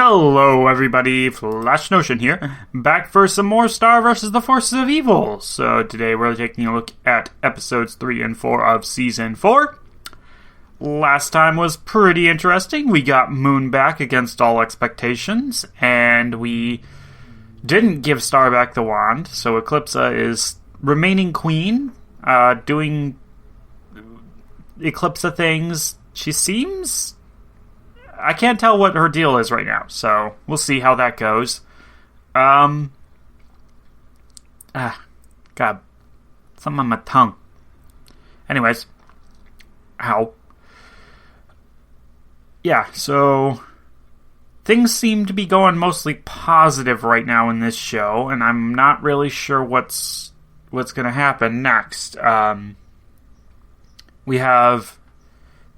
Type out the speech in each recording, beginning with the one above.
Hello everybody, Flash Notion here, back for some more Star vs. the Forces of Evil. So today we're taking a look at episodes 3 and 4 of Season 4. Last time was pretty interesting. We got Moon back against all expectations, and we didn't give Star back the wand, so Eclipsa is remaining queen, doing Eclipsa things. She seems... I can't tell what her deal is right now, so we'll see how that goes. God, something on my tongue. Anyways, ow. Yeah, so things seem to be going mostly positive right now in this show, and I'm not really sure what's going to happen next. We have...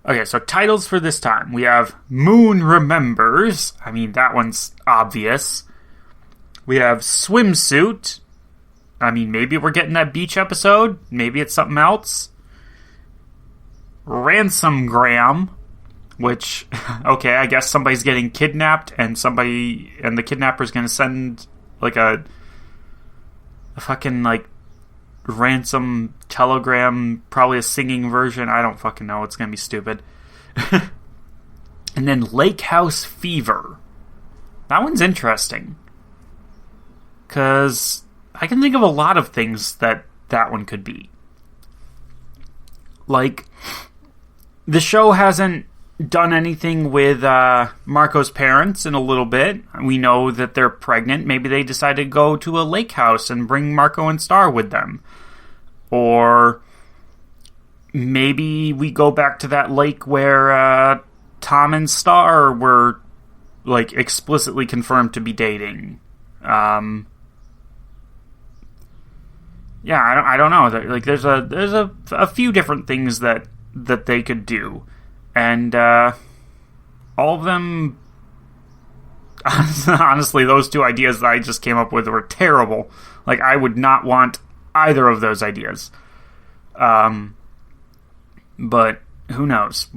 Okay, so titles for this time. We have Moon Remembers. I mean, that one's obvious. We have Swimsuit. I mean, maybe we're getting that beach episode. Maybe it's something else. Ransomgram. Which, okay, I guess somebody's getting kidnapped and the kidnapper's gonna send, like, a fucking, like, ransom telegram, probably a singing version. I don't fucking know. It's gonna be stupid. And then Lake House Fever. That one's interesting, because I can think of a lot of things that one could be. Like, the show hasn't done anything with Marco's parents in a little bit. We know that they're pregnant. Maybe they decide to go to a lake house and bring Marco and Star with them. Or maybe we go back to that lake where Tom and Star were, like, explicitly confirmed to be dating. Yeah, I don't know. Like, there's a few different things that they could do. And all of them, honestly, those two ideas that I just came up with were terrible. Like, I would not want either of those ideas. But who knows?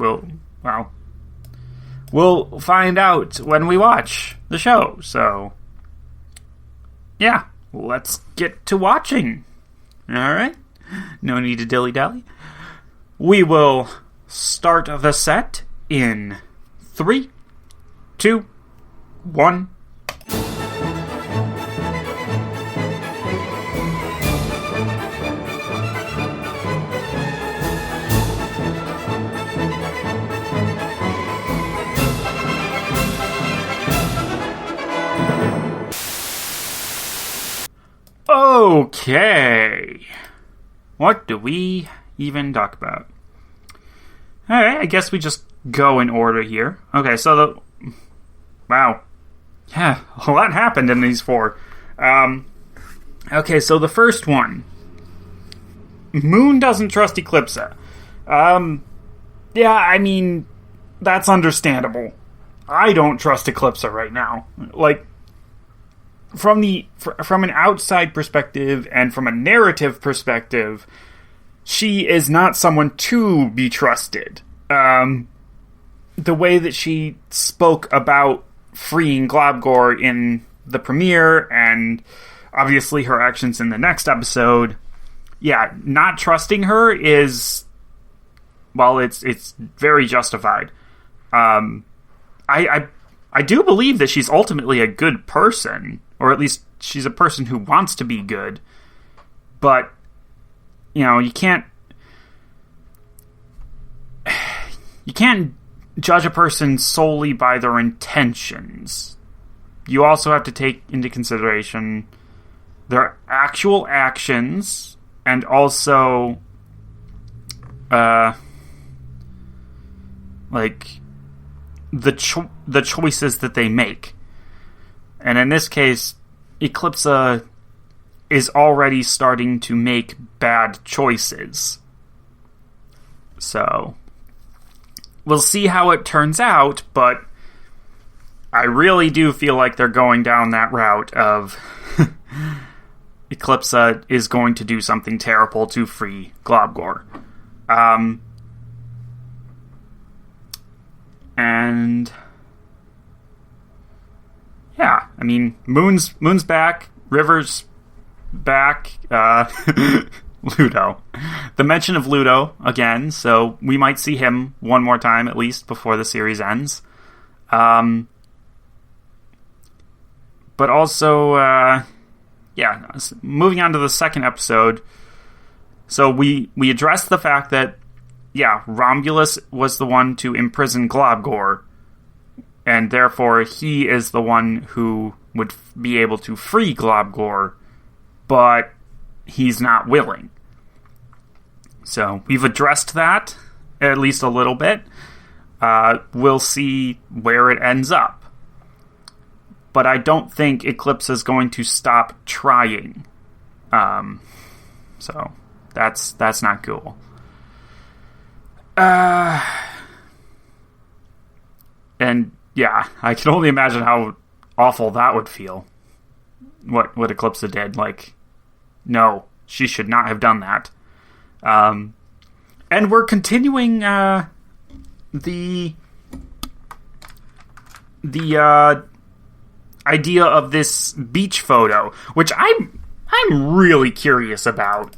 We'll find out when we watch the show. So, yeah, let's get to watching. All right? No need to dilly-dally. We will start the set in 3, 2, 1. Okay. What do we even talk about? Alright, I guess we just go in order here. Okay, so wow. Yeah, a lot happened in these 4. Okay, so the first one. Moon doesn't trust Eclipsa. Yeah, I mean, that's understandable. I don't trust Eclipsa right now. Like, from an outside perspective and from a narrative perspective, she is not someone to be trusted. The way that she spoke about freeing Globgor in the premiere, and obviously her actions in the next episode, yeah, not trusting her is, well, it's very justified. I do believe that she's ultimately a good person, or at least she's a person who wants to be good, but, you know, you can't judge a person solely by their intentions. You also have to take into consideration their actual actions, and also, like, the choices that they make. And in this case, Eclipsa is already starting to make bad choices. So, we'll see how it turns out, but I really do feel like they're going down that route of Eclipsa is going to do something terrible to free Globgor. And I mean, Moon's back, River's back, Ludo. The mention of Ludo again, so we might see him one more time at least before the series ends. But also, moving on to the second episode. So we addressed the fact that, Romulus was the one to imprison Globgor, and therefore he is the one who would be able to free Globgor, but he's not willing. So we've addressed that, at least a little bit. We'll see where it ends up. But I don't think Eclipse is going to stop trying. So that's not cool. And yeah, I can only imagine how awful that would feel. What Eclipse did. Like, no, she should not have done that. And we're continuing the idea of this beach photo, which I'm really curious about.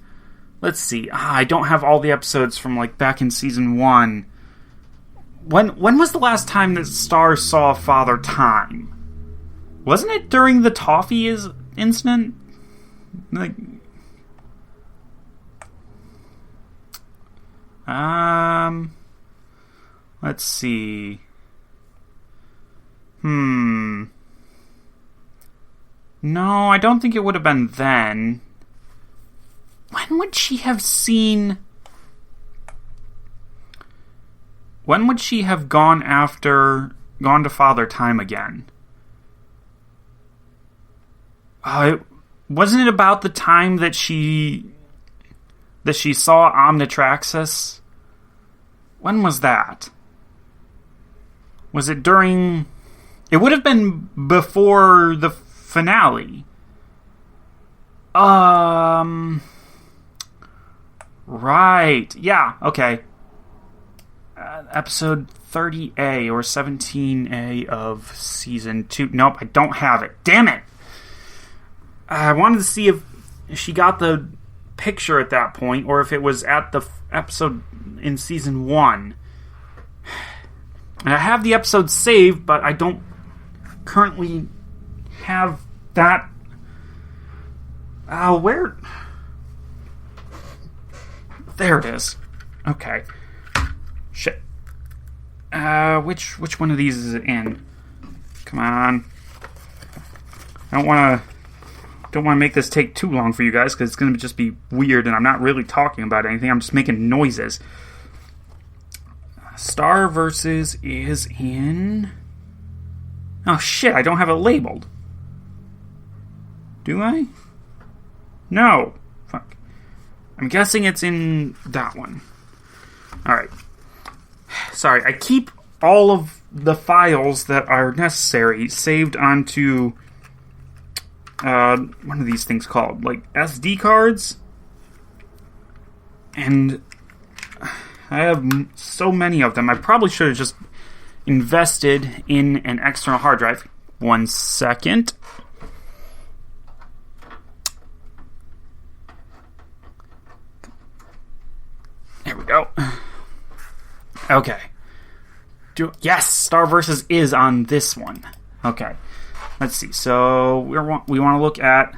Let's see. I don't have all the episodes from like back in season 1. When was the last time that Star saw Father Time? Wasn't it during the Toffee incident? Like, let's see. No, I don't think it would have been then. When would she have seen... When would she have gone to Father Time again? Wasn't it about the time that she saw Omnitraxus? When was that? Was it during... It would have been before the finale. Right. Yeah, okay. Episode 30A or 17A of season 2. Nope, I don't have it. Damn it! I wanted to see if she got the picture at that point, or if it was at the episode in season 1. And I have the episode saved, but I don't currently have that. Where? There it is. Okay. Shit. Which one of these is it in? Come on. I don't want to make this take too long for you guys, because it's going to just be weird, and I'm not really talking about anything. I'm just making noises. Star Versus is in... Oh, shit, I don't have it labeled. Do I? No. Fuck. I'm guessing it's in that one. Alright. Sorry, I keep all of the files that are necessary saved onto... what are these things called? Like SD cards? And I have so many of them. I probably should have just invested in an external hard drive. 1 second. There we go. Okay. Yes, Star Versus is on this one. Okay. Let's see. So we want to look at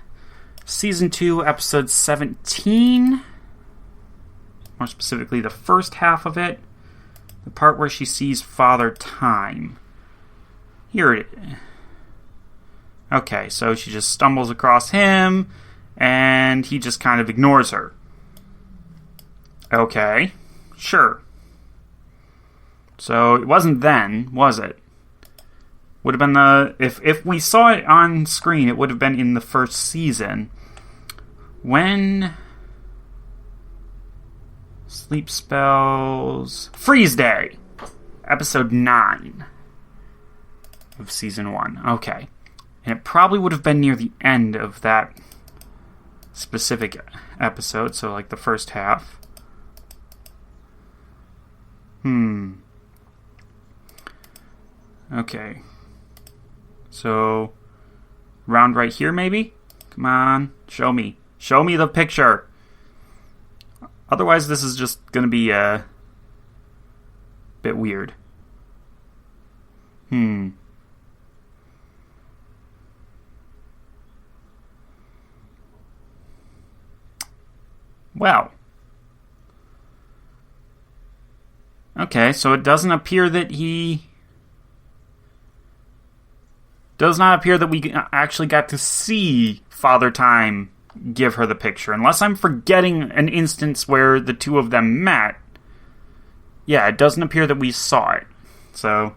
season 2, episode 17. More specifically, the first half of it. The part where she sees Father Time. Here it is. Okay, so she just stumbles across him, and he just kind of ignores her. Okay, sure. So it wasn't then, was it? Would have been the... If we saw it on screen, it would have been in the first season. When... Sleep Spells... Freeze Day! Episode 9 of season 1. Okay. And it probably would have been near the end of that specific episode, so like the first half. Okay. So, Around right here, maybe? Come on, show me. Show me the picture. Otherwise, this is just going to be a bit weird. Well. Okay, so it doesn't appear that he... Does not appear that we actually got to see Father Time give her the picture. Unless I'm forgetting an instance where the two of them met. Yeah, it doesn't appear that we saw it. So...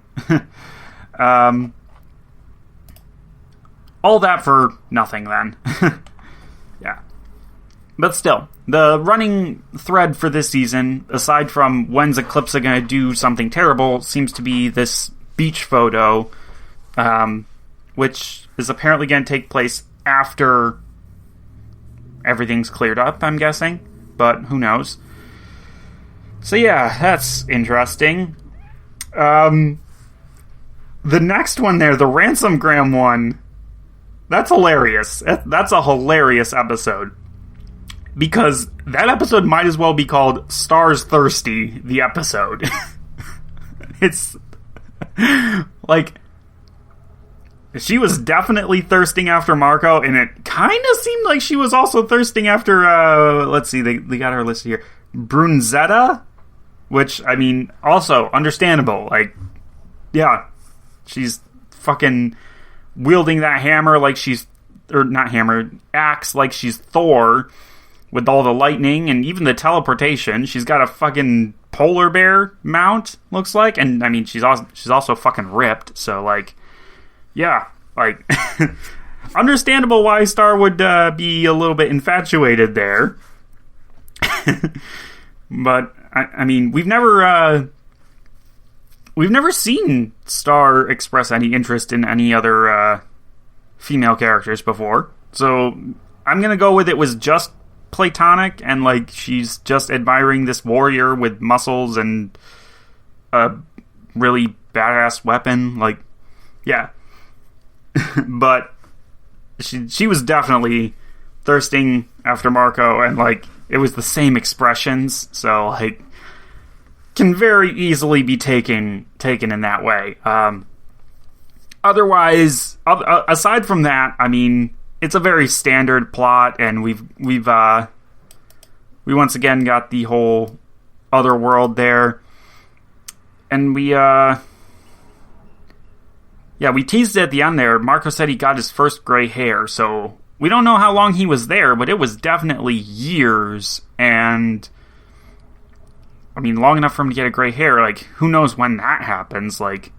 all that for nothing, then. Yeah. But still, the running thread for this season, aside from when's Eclipsa going to do something terrible, seems to be this beach photo, which is apparently going to take place after everything's cleared up, I'm guessing. But who knows? So yeah, that's interesting. The next one there, the Ransomgram one, that's hilarious. That's a hilarious episode. Because that episode might as well be called Star's Thirsty, the episode. It's like, she was definitely thirsting after Marco, and it kind of seemed like she was also thirsting after, let's see, they got her listed here. Brunzetta? Which, I mean, also understandable. Like, yeah, she's fucking wielding that hammer like she's, or not hammer, axe like she's Thor. With all the lightning and even the teleportation, she's got a fucking polar bear mount, looks like. And, I mean, she's also fucking ripped. So, like, yeah. Like, understandable why Star would be a little bit infatuated there. But, I mean, we've never seen Star express any interest in any other female characters before. So, I'm going to go with it was just platonic, and like she's just admiring this warrior with muscles and a really badass weapon. Like, yeah. But she was definitely thirsting after Marco, and like it was the same expressions, so like can very easily be taken in that way. Otherwise, aside from that, I mean, it's a very standard plot, and we once again got the whole other world there, and we teased it at the end there. Marco said he got his first gray hair, so we don't know how long he was there, but it was definitely years, and I mean, long enough for him to get a gray hair. Like, who knows when that happens? Like,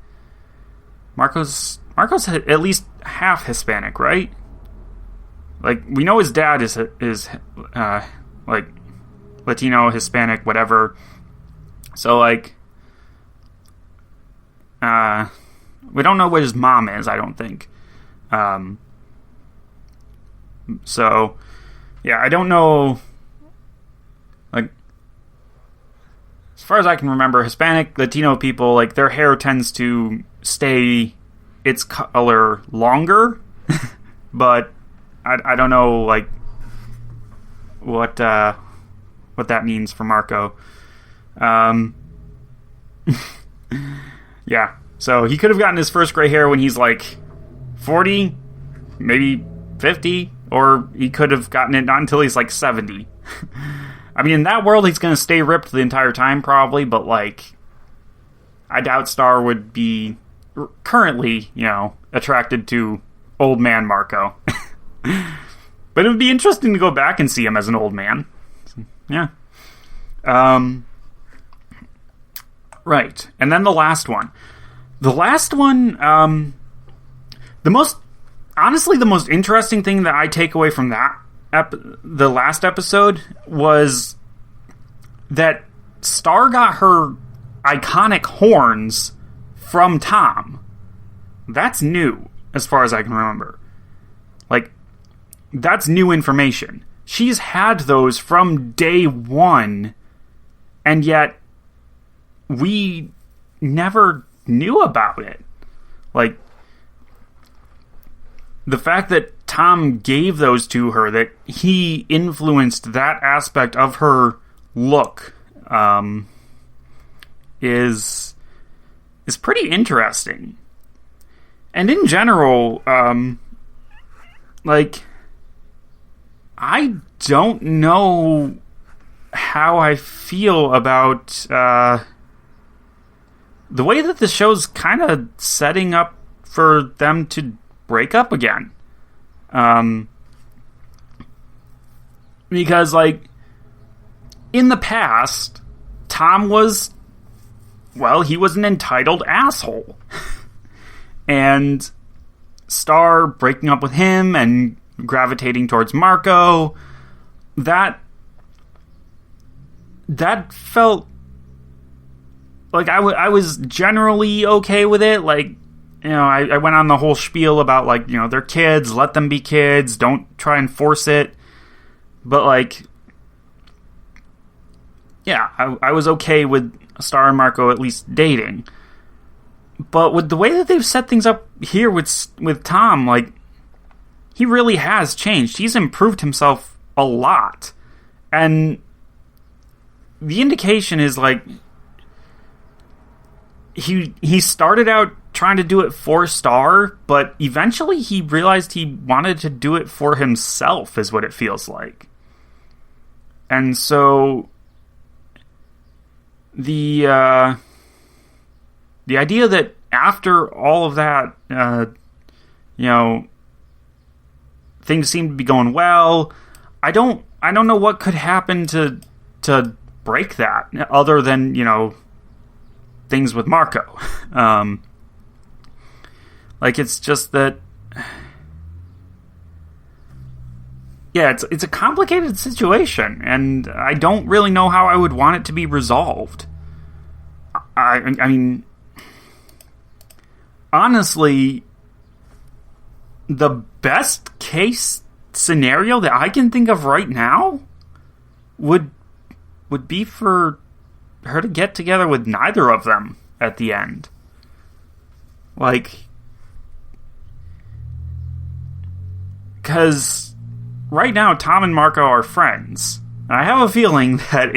Marco's at least half Hispanic, right? Like, we know his dad is like, Latino, Hispanic, whatever. So, like, we don't know what his mom is, I don't think. So, yeah, I don't know. Like, as far as I can remember, Hispanic, Latino people, like, their hair tends to stay its color longer. But I don't know, like, what that means for Marco. Yeah. So he could have gotten his first gray hair when he's like 40, maybe 50, or he could have gotten it not until he's like 70. I mean, in that world, he's going to stay ripped the entire time, probably, but like, I doubt Star would be currently, attracted to old man Marco. But it would be interesting to go back and see him as an old man. Yeah. Right. And then the last one. The last one, the most interesting thing that I take away from that, the last episode, was that Star got her iconic horns from Tom. That's new, as far as I can remember. Like, that's new information. She's had those from day one, and yet we never knew about it. Like, the fact that Tom gave those to her, that he influenced that aspect of her look, is pretty interesting. And in general, like, I don't know how I feel about the way that the show's kind of setting up for them to break up again. Because, like, in the past, Tom was, well, he was an entitled asshole. And Star breaking up with him and gravitating towards Marco, that felt like I was generally okay with it. Like, you know, I went on the whole spiel about, like, you know, they're kids, let them be kids, don't try and force it. But, like, yeah, I was okay with Star and Marco at least dating. But with the way that they've set things up here with Tom, like, he really has changed. He's improved himself a lot. And the indication is, like, he started out trying to do it for Star, but eventually he realized he wanted to do it for himself, is what it feels like. And so the idea that after all of that, you know, things seem to be going well, I don't know what could happen to break that, other than, you know, things with Marco. Like, it's just that, yeah, it's a complicated situation, and I don't really know how I would want it to be resolved. I mean, honestly, the best case scenario that I can think of right now would be for her to get together with neither of them at the end. Like, because right now Tom and Marco are friends. And I have a feeling that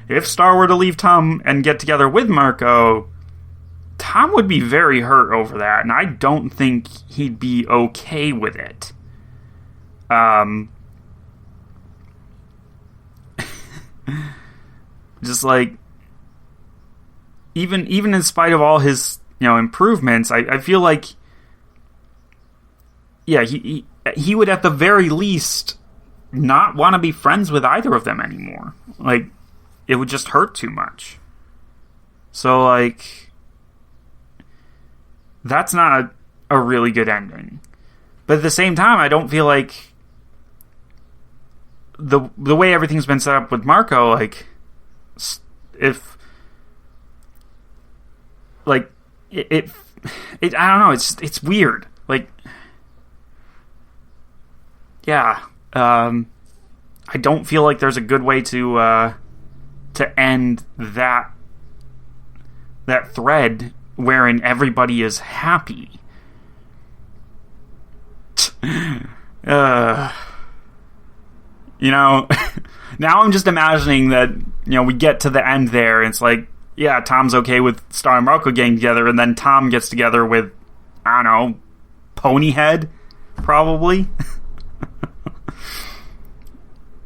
if Star were to leave Tom and get together with Marco, Tom would be very hurt over that, and I don't think he'd be okay with it. Just like, even in spite of all his, you know, improvements, I feel like, yeah, he would at the very least not want to be friends with either of them anymore. Like, it would just hurt too much. So, like, that's not a really good ending. But at the same time, I don't feel like the way everything's been set up with Marco, like, if, like, it I don't know, it's weird. Like, yeah, I don't feel like there's a good way to end that thread wherein everybody is happy. You know, now I'm just imagining that, you know, we get to the end there, and it's like, yeah, Tom's okay with Star and Marco getting together, and then Tom gets together with, I don't know, Ponyhead, probably.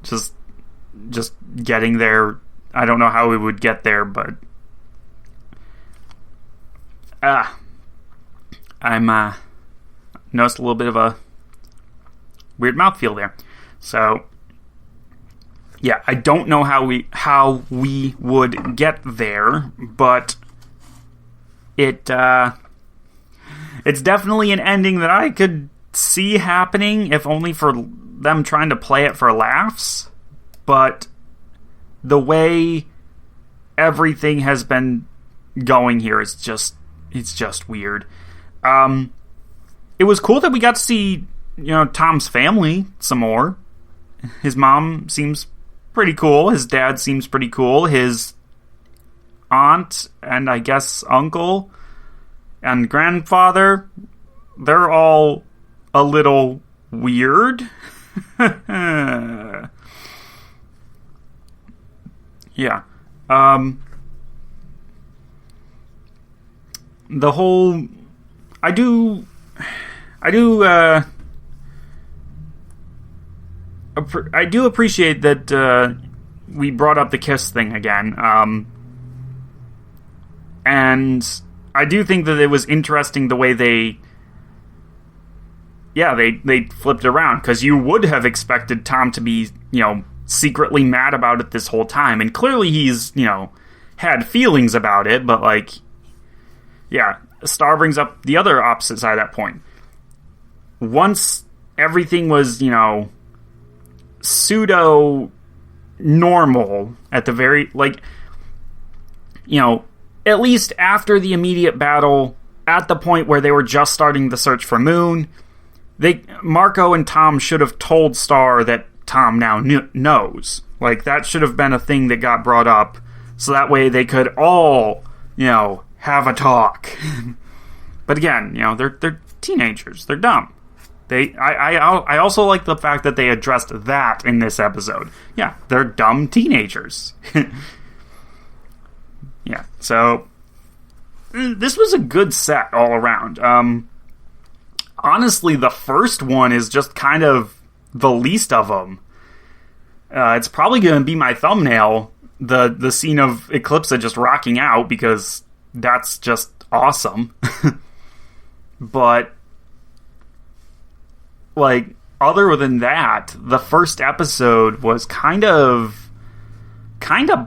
just getting there. I don't know how we would get there, but I'm noticed a little bit of a weird mouthfeel there. So, yeah, I don't know how we would get there, but it's definitely an ending that I could see happening, if only for them trying to play it for laughs. But the way everything has been going here is just weird. It was cool that we got to see, you know, Tom's family some more. His mom seems pretty cool. His dad seems pretty cool. His aunt and I guess uncle and grandfather, they're all a little weird. Yeah. The whole... I do appreciate that we brought up the kiss thing again. And I do think that it was interesting the way they flipped around, because you would have expected Tom to be, secretly mad about it this whole time, and clearly he's, had feelings about it, but Star brings up the other opposite side of that point. Once everything was, pseudo normal at the very, at least after the immediate battle, at the point where they were just starting the search for Moon, Marco and Tom should have told Star that Tom now knows. That should have been a thing that got brought up, so that way they could all, have a talk. But again, they're teenagers. They're dumb. I also like the fact that they addressed that in this episode. Yeah, they're dumb teenagers. Yeah, so this was a good set all around. Honestly, the first one is just kind of the least of them. It's probably going to be my thumbnail, the scene of Eclipsa just rocking out, because that's just awesome. But, other than that, the first episode was kind of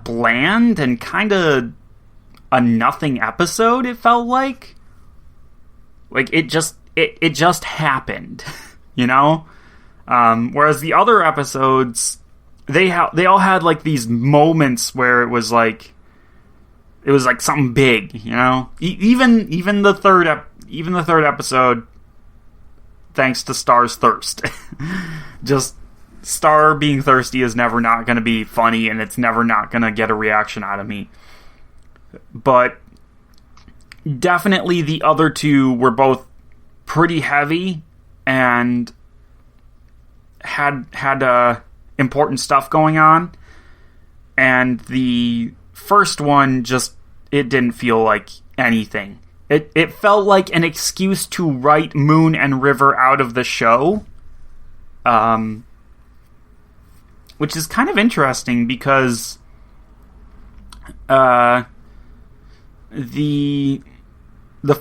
bland and kind of a nothing episode, it felt like. It just happened, whereas the other episodes, they all had these moments where it was something big, even the third episode, thanks to Star's thirst. Just Star being thirsty is never not going to be funny, and it's never not going to get a reaction out of me. But definitely the other two were both pretty heavy and had important stuff going on. And the first one it didn't feel like anything. It felt like an excuse to write Moon and River out of the show. Which is kind of interesting, because the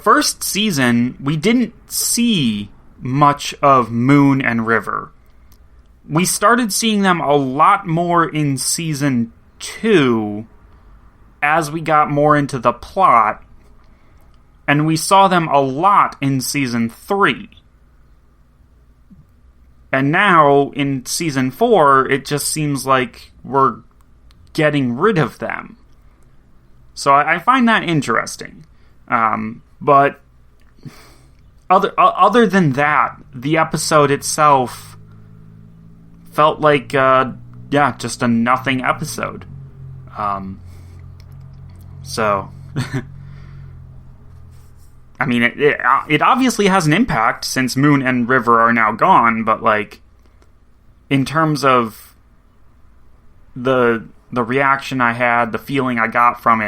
first season, we didn't see much of Moon and River. We started seeing them a lot more in season 2 as we got more into the plot, and we saw them a lot in season 3. And now, in season 4, it just seems like we're getting rid of them. So I find that interesting. But other than that, the episode itself felt like, just a nothing episode. So, I mean, it obviously has an impact since Moon and River are now gone, but in terms of the reaction I had, the feeling I got from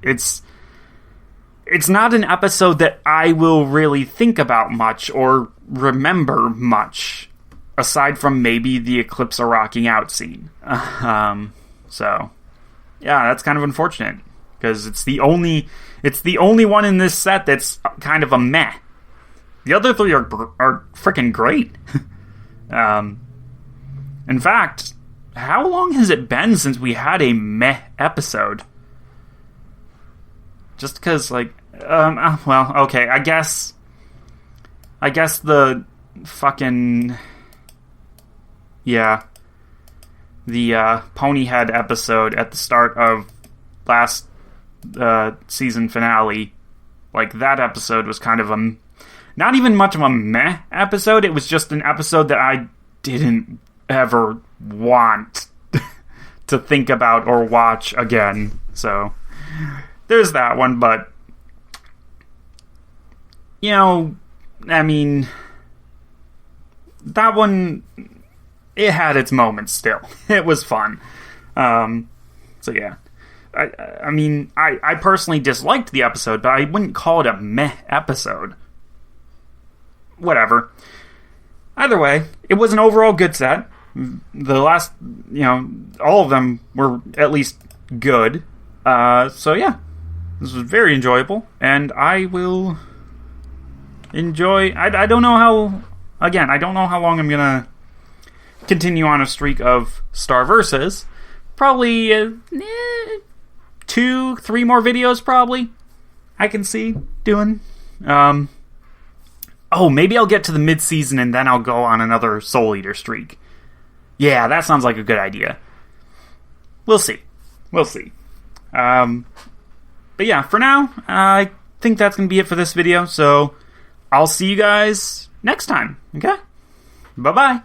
it's not an episode that I will really think about much or remember much, aside from maybe the Eclipsa rocking out scene. So, yeah, that's kind of unfortunate, because it's the only one in this set that's kind of a meh. The other three are freaking great. In fact, how long has it been since we had a meh episode? Just because, well, okay, I guess the fucking, the Ponyhead episode at the start of last season finale, that episode was kind of not even much of a meh episode. It was just an episode that I didn't ever want to think about or watch again. So there's that one, but I mean, that one, it had its moments still. It was fun. So yeah. I mean, I personally disliked the episode, but I wouldn't call it a meh episode. Whatever. Either way, it was an overall good set. The last, all of them were at least good. So yeah, this was very enjoyable, and I will enjoy. I don't know how. Again, I don't know how long I'm gonna continue on a streak of Star Versus. Probably 2-3 more videos. Probably I can see doing. Maybe I'll get to the mid-season and then I'll go on another Soul Eater streak. Yeah, that sounds like a good idea. We'll see. But yeah, for now, I think that's going to be it for this video. So I'll see you guys next time. Okay? Bye-bye.